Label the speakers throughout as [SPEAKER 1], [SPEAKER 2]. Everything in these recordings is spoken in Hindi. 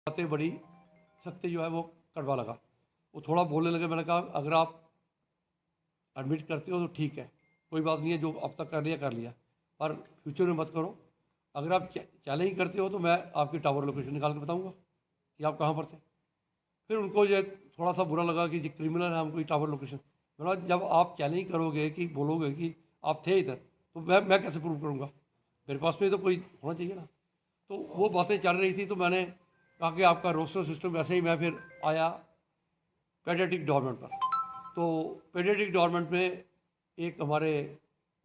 [SPEAKER 1] बातें बड़ी सत्य जो है वो कड़वा लगा। वो थोड़ा बोलने लगे। मैंने कहा अगर आप एडमिट करते हो तो ठीक है, कोई बात नहीं है, जो अब तक कर लिया, पर फ्यूचर में मत करो। अगर आप चैलेंज करते हो तो मैं आपकी टावर लोकेशन निकाल के बताऊंगा कि आप कहाँ पर थे। फिर उनको ये थोड़ा सा बुरा लगा कि ये क्रिमिनल है, हमको टावर लोकेशन। मैंने कहा जब आप चैलेंज करोगे कि बोलोगे कि आप थे इधर, तो मैं कैसे प्रूव करूँगा? मेरे पास में तो कोई होना चाहिए ना। तो वो बातें चल रही थी, तो मैंने कहा कि आपका रोस्टर सिस्टम वैसे ही। मैं फिर आया पेडियाट्रिक डिपार्टमेंट पर। तो पेडियाट्रिक डिपार्टमेंट में एक हमारे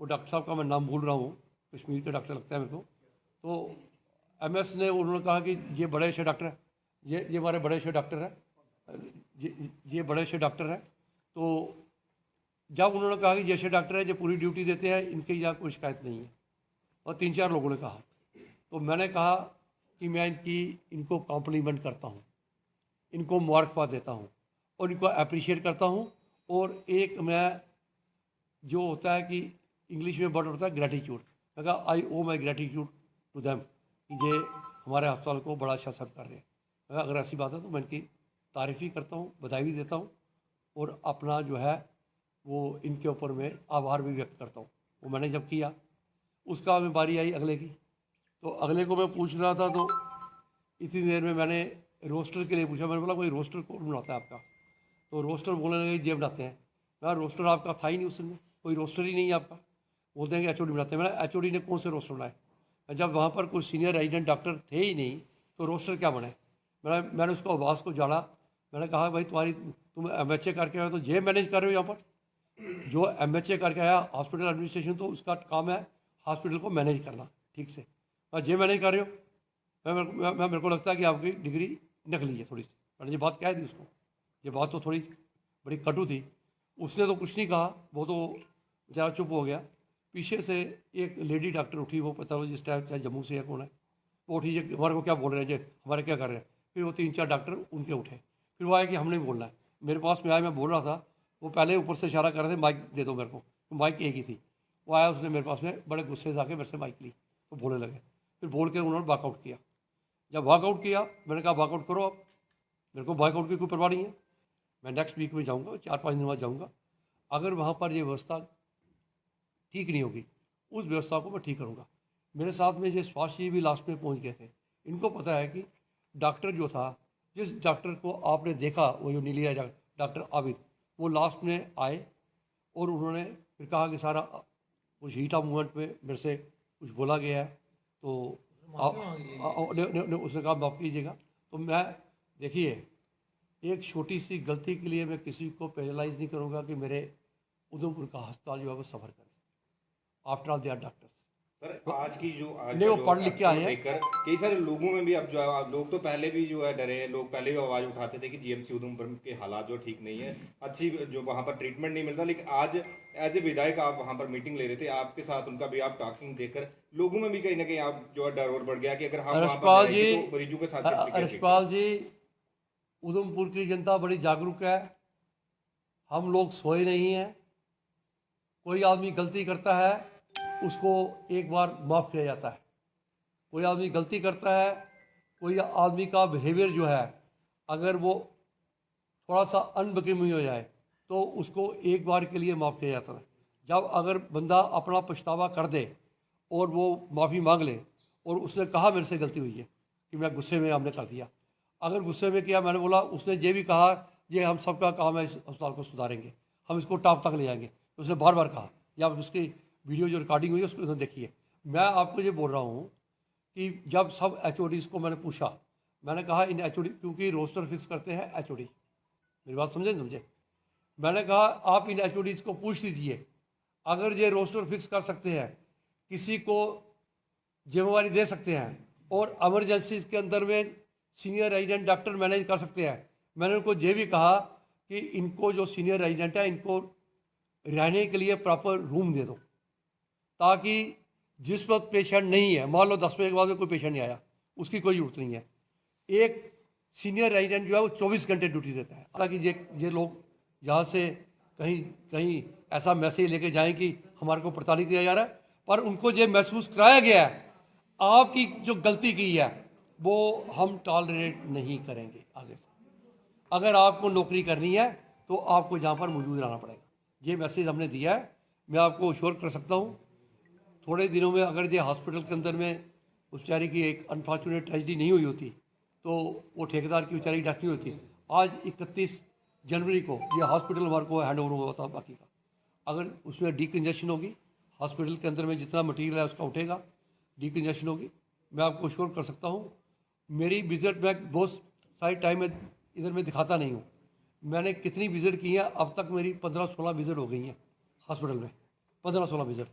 [SPEAKER 1] वो डॉक्टर साहब का मैं नाम भूल रहा हूँ, कश्मीर के डॉक्टर लगता है मेरे को। तो एमएस ने उन्होंने कहा कि ये बड़े अच्छे डॉक्टर हैं, ये हमारे बड़े अच्छे डॉक्टर हैं, ये बड़े अच्छे डॉक्टर हैं। तो जब उन्होंने कहा कि ये अच्छे डॉक्टर हैं, जो पूरी ड्यूटी देते हैं, इनकी यहाँ कोई शिकायत नहीं है, और 3-4 लोगों ने कहा, तो मैंने कहा कि मैं इनको कॉम्प्लीमेंट करता हूँ, इनको मुबारकबाद देता हूँ और इनको अप्रिशिएट करता हूँ। और एक मैं जो होता है कि इंग्लिश में वर्ड होता है ग्रेटिट्यूड, मैं कहा आई ओ माई ग्रेटिट्यूड टू दैम कि ये हमारे अस्पताल को बड़ा अच्छा सर्व कर रहे हैं। मैं अगर ऐसी बात है तो मैं इनकी तारीफ़ ही करता हूँ, बधाई भी देता हूँ, और अपना जो है वो इनके ऊपर मैं आभार भी व्यक्त करता हूँ। वो मैंने जब किया, उसका में बारी आई अगले की। तो अगले को मैं पूछ रहा था, तो इतनी देर में मैंने रोस्टर के लिए पूछा। मैंने बोला कोई रोस्टर कौन बनाता है आपका? तो रोस्टर बोलने लगे ये बनाते हैं। मैं रोस्टर आपका था ही नहीं उस समय, कोई रोस्टर ही नहीं है आपका। बोलते हैं कि एचओडी बनाते हैं। मैंने एचओडी ने कौन से रोस्टर बनाए? जब वहाँ पर कोई सीनियर रेजिडेंट डॉक्टर थे ही नहीं तो रोस्टर क्या बने? मैंने उसको आवाज़ को जाड़ा। मैंने कहा भाई तुम एमएचए करके आए हो तो ये मैनेज कर रहे हो यहाँ पर? जो एमएचए करके आया हॉस्पिटल एडमिनिस्ट्रेशन, तो उसका काम है हॉस्पिटल को मैनेज करना ठीक से, और ये मैनेज कर रहे हो। मेरे को लगता है कि आपकी डिग्री नकली है थोड़ी सी। मैंने ये बात कह दी उसको। ये बात तो थोड़ी बड़ी कटु थी। उसने तो कुछ नहीं कहा, वो तो ज़रा चुप हो गया। पीछे से एक लेडी डॉक्टर उठी, वो पता हो जिस टाइम चाहे जम्मू से है कौन है, वो उठी, ये हमारे को क्या बोल रहे हैं, ये हमारे क्या कर रहे हैं। फिर वो 3-4 डॉक्टर उनके उठे। फिर वो आए कि हमने बोलना है। मेरे पास में आया, मैं बोल रहा था, वो पहले ऊपर से इशारा कर रहे थे माइक दे दो मेरे को। तो माइक एक ही थी। वो आया, उसने मेरे पास में बड़े गुस्से से आके मेरे से माइक ली, तो बोलने लगे। फिर बोल के उन्होंने वॉकआउट किया। जब वॉकआउट किया, मैंने कहा वॉकआउट करो आप, मेरे को वॉकआउट की कोई परवाह नहीं है। मैं नेक्स्ट वीक में जाऊँगा, 4-5 दिन बाद जाऊँगा। अगर वहाँ पर ये व्यवस्था ठीक नहीं होगी, उस व्यवस्था को मैं ठीक करूँगा। मेरे साथ में ये स्वास्थ्य जी भी लास्ट में पहुँच गए थे। इनको पता है कि डॉक्टर जो था, जिस डॉक्टर को आपने देखा, वो जो नीली डॉक्टर आबिद, वो लास्ट में आए और उन्होंने फिर कहा कि सारा कुछ हीट ऑफ मूवमेंट में मेरे से कुछ बोला गया है, तो उसने कहा माफ़ कीजिएगा। तो मैं देखिए, एक छोटी सी गलती के लिए मैं किसी को पेनलाइज नहीं करूँगा कि मेरे उधमपुर का अस्पताल जो है वो सफ़र करे। After all they are doctors.
[SPEAKER 2] Sir आज की जो आज
[SPEAKER 1] नहीं, वो
[SPEAKER 2] जो
[SPEAKER 1] पढ़ लिख के आए हैं।
[SPEAKER 2] कई सारे लोगों में भी अब जो है, लोग तो पहले भी जो है डरे हैं, लोग पहले भी आवाज उठाते थे कि जीएमसी उधमपुर के हालात जो ठीक नहीं है, अच्छी जो वहाँ पर ट्रीटमेंट नहीं मिलता। लेकिन आज एज ए विधायक आप वहाँ पर मीटिंग ले रहे थे, आपके साथ उनका भी आप टॉकिंग देखकर लोगों में भी कहीं ना कहीं आप जो है डर और बढ़ गया कि अगर हम वहाँ पर जाएंगे तो मरीजों के साथ
[SPEAKER 1] यशपाल जी, उधमपुर की जनता बड़ी जागरूक है। हम लोग सोए नहीं हैं। कोई आदमी गलती करता है, उसको एक बार माफ़ किया जाता है। कोई आदमी गलती करता है, कोई आदमी का बिहेवियर जो है, अगर वो थोड़ा सा अनबकीमी हो जाए तो उसको एक बार के लिए माफ़ किया जाता है। जब अगर बंदा अपना पछतावा कर दे और वो माफ़ी मांग ले, और उसने कहा मेरे से गलती हुई है कि मैं गुस्से में हमने कर दिया, अगर गुस्से में किया, मैंने बोला, उसने ये भी कहा ये हम सबका काम है, इस अस्पताल को सुधारेंगे, हम इसको टॉप तक ले जाएंगे, उसने बार बार कहा। या उसकी वीडियो जो रिकॉर्डिंग हुई है उसको देखिए। मैं आपको ये बोल रहा हूँ कि जब सब एचओडीज़ को मैंने पूछा, मैंने कहा इन एचओडी, क्योंकि रोस्टर फिक्स करते हैं एचओडी, मेरी बात समझे। मैंने कहा आप इन एचओडीज़ को पूछ लीजिए, अगर ये रोस्टर फिक्स कर सकते हैं, किसी को जिम्मेवारी दे सकते हैं, और एमरजेंसी के अंदर में सीनियर रेजिडेंट डॉक्टर मैनेज कर सकते हैं। मैंने उनको ये भी कहा कि इनको जो सीनियर रेजिडेंट है, इनको रहने के लिए प्रॉपर रूम दे दो, ताकि जिस वक्त पेशेंट नहीं है, मान लो 10 बजे के बाद में कोई पेशेंट नहीं आया, उसकी कोई जरूरत नहीं है, एक सीनियर रेजिडेंट जो है वो 24 घंटे ड्यूटी देता है, ताकि ये लोग यहाँ से कहीं ऐसा मैसेज लेके जाएं कि हमारे को प्रताड़ित किया जा रहा है। पर उनको ये महसूस कराया गया है, आपकी जो गलती की है वो हम टॉलरेट नहीं करेंगे आगे से। अगर आपको नौकरी करनी है तो आपको यहाँ पर मौजूद रहना पड़ेगा। ये मैसेज हमने दिया है। मैं आपको श्योर कर सकता हूँ थोड़े दिनों में अगर ये हॉस्पिटल के अंदर में उस बेचारी की एक अनफॉर्चुनेट ट्रेजिडी नहीं हुई होती तो वो ठेकेदार की बेचारी डेथ नहीं होती। आज 31 जनवरी को ये हॉस्पिटल हमारे को हैंड ओवर हुआ था बाकी का। अगर उसमें डीकंजेशन होगी, हॉस्पिटल के अंदर में जितना मटीरियल है उसका उठेगा, डीकंजेशन होगी, मैं आपको श्योर कर सकता हूँ। मेरी विज़िट मैं बहुत सारी टाइम में इधर में दिखाता नहीं हूँ। मैंने कितनी विज़िट की है अब तक, मेरी 15-16 विज़िट हो गई हैं हॉस्पिटल में, 15-16 विज़िट।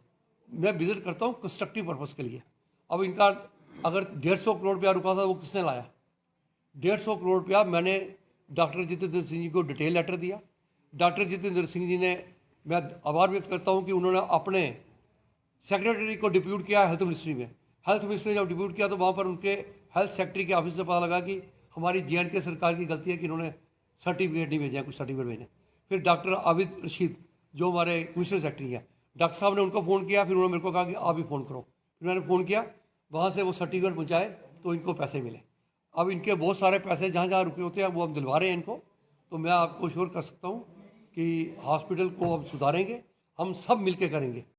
[SPEAKER 1] मैं विज़िट करता हूँ कंस्ट्रक्टिव पर्पज़ के लिए। अब इनका अगर 150 करोड़ रुपया रुका था वो किसने लाया? 150 करोड़ रुपया मैंने डॉक्टर जितेंद्र सिंह जी को डिटेल लेटर दिया। डॉक्टर जितेंद्र सिंह जी ने, मैं आभार व्यक्त करता हूँ कि उन्होंने अपने सेक्रेटरी को डिप्यूट किया हेल्थ मिनिस्ट्री में। हेल्थ मिनिस्ट्री ने जब डिप्यूट किया तो वहाँ पर उनके हेल्थ सेक्रेटरी के ऑफिस से पता लगा कि हमारी J&K सरकार की गलती है कि इन्होंने सर्टिफिकेट नहीं भेजा, कुछ सर्टिफिकेट भेजे। फिर डॉक्टर आबिद रशीद जो हमारे कमिश्नर सेक्रेटरी हैं, डॉक्टर साहब ने उनको फ़ोन किया। फिर उन्होंने मेरे को कहा कि आप भी फ़ोन करो। फिर मैंने फ़ोन किया, वहाँ से वो सर्टिफिकेट पहुँचाए तो इनको पैसे मिले। अब इनके बहुत सारे पैसे जहाँ जहाँ रुके होते हैं वो हम दिलवा रहे हैं इनको। तो मैं आपको श्योर कर सकता हूँ कि हॉस्पिटल को हम सुधारेंगे, हम सब मिलके करेंगे।